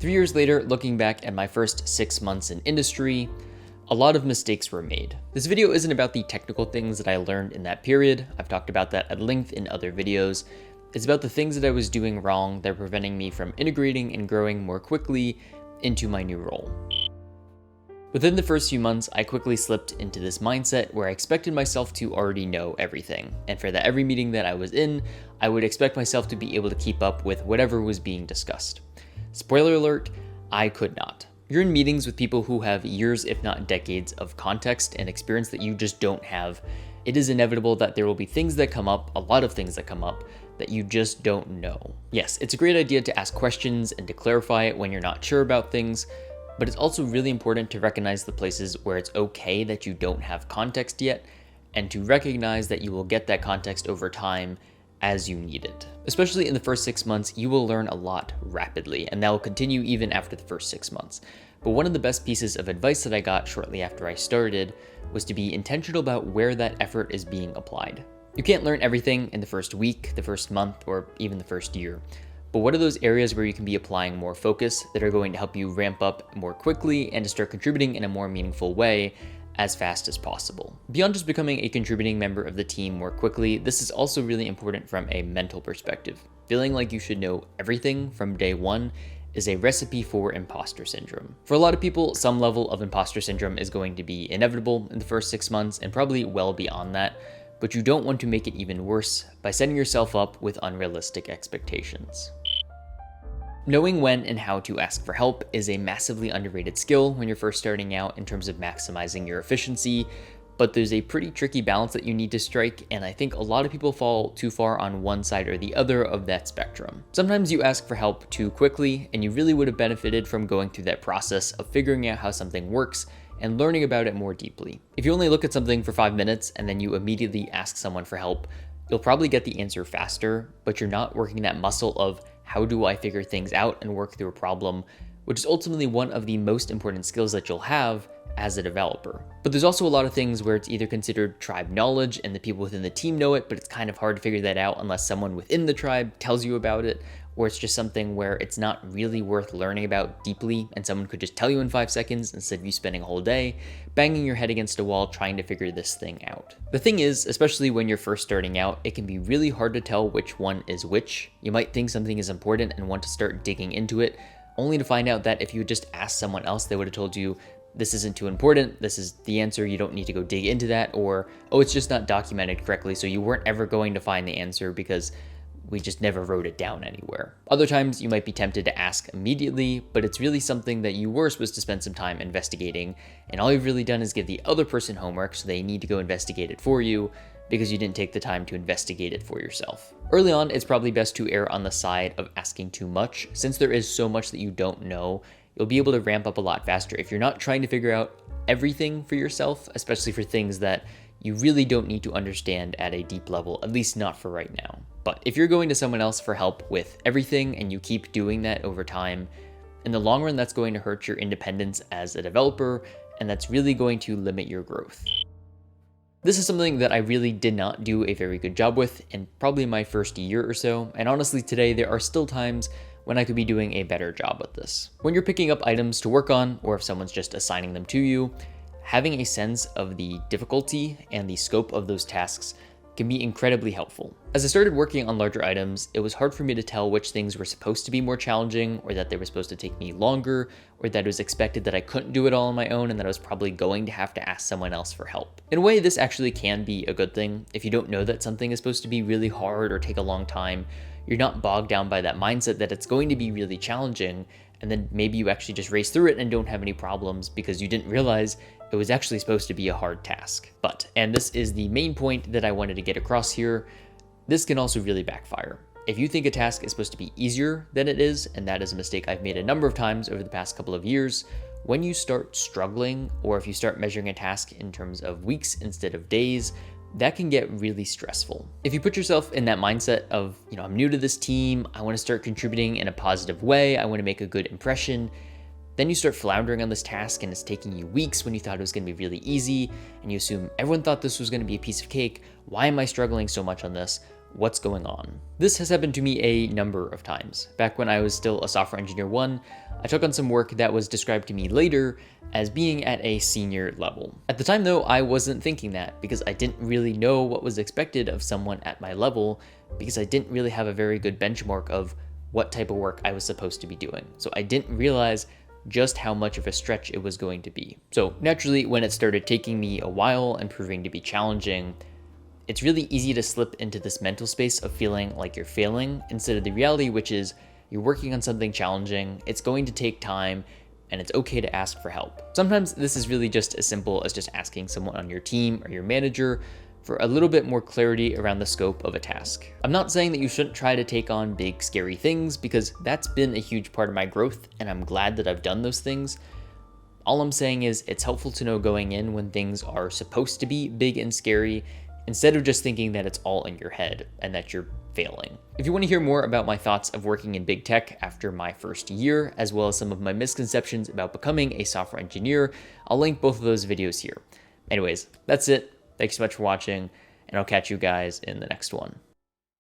3 years later, looking back at my first 6 months in industry, a lot of mistakes were made. This video isn't about the technical things that I learned in that period. I've talked about that at length in other videos. It's about the things that I was doing wrong that were preventing me from integrating and growing more quickly into my new role. Within the first few months, I quickly slipped into this mindset where I expected myself to already know everything. And for every meeting that I was in, I would expect myself to be able to keep up with whatever was being discussed. Spoiler alert, I could not. You're in meetings with people who have years, if not decades, of context and experience that you just don't have. It is inevitable that there will be things that come up, a lot of things that come up, that you just don't know. Yes, it's a great idea to ask questions and to clarify it when you're not sure about things, but it's also really important to recognize the places where it's okay that you don't have context yet, and to recognize that you will get that context over time as you need it. Especially in the first 6 months, you will learn a lot rapidly, and that will continue even after the first 6 months. But one of the best pieces of advice that I got shortly after I started was to be intentional about where that effort is being applied. You can't learn everything in the first week, the first month, or even the first year. But what are those areas where you can be applying more focus that are going to help you ramp up more quickly and to start contributing in a more meaningful way as fast as possible? Beyond just becoming a contributing member of the team more quickly, this is also really important from a mental perspective. Feeling like you should know everything from day one is a recipe for imposter syndrome. For a lot of people, some level of imposter syndrome is going to be inevitable in the first 6 months and probably well beyond that, but you don't want to make it even worse by setting yourself up with unrealistic expectations. Knowing when and how to ask for help is a massively underrated skill when you're first starting out in terms of maximizing your efficiency, but there's a pretty tricky balance that you need to strike, and I think a lot of people fall too far on one side or the other of that spectrum. Sometimes you ask for help too quickly, and you really would have benefited from going through that process of figuring out how something works and learning about it more deeply. If you only look at something for 5 minutes and then you immediately ask someone for help, you'll probably get the answer faster, but you're not working that muscle of how do I figure things out and work through a problem, which is ultimately one of the most important skills that you'll have as a developer. But there's also a lot of things where it's either considered tribe knowledge and the people within the team know it, but it's kind of hard to figure that out unless someone within the tribe tells you about it, or it's just something where it's not really worth learning about deeply and someone could just tell you in 5 seconds instead of you spending a whole day banging your head against a wall trying to figure this thing out. The thing is, especially when you're first starting out, it can be really hard to tell which one is which. You might think something is important and want to start digging into it, only to find out that if you just asked someone else, they would have told you, this isn't too important, this is the answer, you don't need to go dig into that, or, oh, it's just not documented correctly, so you weren't ever going to find the answer because we just never wrote it down anywhere. Other times you might be tempted to ask immediately, but it's really something that you were supposed to spend some time investigating, and all you've really done is give the other person homework so they need to go investigate it for you because you didn't take the time to investigate it for yourself. Early on, it's probably best to err on the side of asking too much. Since there is so much that you don't know, you'll be able to ramp up a lot faster if you're not trying to figure out everything for yourself, especially for things that you really don't need to understand at a deep level, at least not for right now. But if you're going to someone else for help with everything and you keep doing that over time, in the long run, that's going to hurt your independence as a developer, and that's really going to limit your growth. This is something that I really did not do a very good job with in probably my first year or so, and honestly today there are still times when I could be doing a better job with this. When you're picking up items to work on, or if someone's just assigning them to you, having a sense of the difficulty and the scope of those tasks can be incredibly helpful. As I started working on larger items, it was hard for me to tell which things were supposed to be more challenging, or that they were supposed to take me longer, or that it was expected that I couldn't do it all on my own and that I was probably going to have to ask someone else for help. In a way, this actually can be a good thing. If you don't know that something is supposed to be really hard or take a long time, you're not bogged down by that mindset that it's going to be really challenging, and then maybe you actually just race through it and don't have any problems because you didn't realize it was actually supposed to be a hard task. But, and this is the main point that I wanted to get across here, this can also really backfire. If you think a task is supposed to be easier than it is, and that is a mistake I've made a number of times over the past couple of years, when you start struggling, or if you start measuring a task in terms of weeks instead of days, that can get really stressful. If you put yourself in that mindset of, I'm new to this team, I want to start contributing in a positive way, I want to make a good impression, then you start floundering on this task and it's taking you weeks when you thought it was going to be really easy, and you assume everyone thought this was going to be a piece of cake. Why am I struggling so much on this? what's going on. This has happened to me a number of times. Back when I was still a software engineer 1, I took on some work that was described to me later as being at a senior level. At the time though, I wasn't thinking that because I didn't really know what was expected of someone at my level because I didn't really have a very good benchmark of what type of work I was supposed to be doing. So I didn't realize just how much of a stretch it was going to be. So naturally, when it started taking me a while and proving to be challenging, it's really easy to slip into this mental space of feeling like you're failing instead of the reality, which is you're working on something challenging, it's going to take time, and it's okay to ask for help. Sometimes this is really just as simple as just asking someone on your team or your manager for a little bit more clarity around the scope of a task. I'm not saying that you shouldn't try to take on big, scary things because that's been a huge part of my growth, and I'm glad that I've done those things. All I'm saying is it's helpful to know going in when things are supposed to be big and scary, instead of just thinking that it's all in your head and that you're failing. If you want to hear more about my thoughts of working in big tech after my first year, as well as some of my misconceptions about becoming a software engineer, I'll link both of those videos here. Anyways, that's it. Thanks so much for watching, and I'll catch you guys in the next one.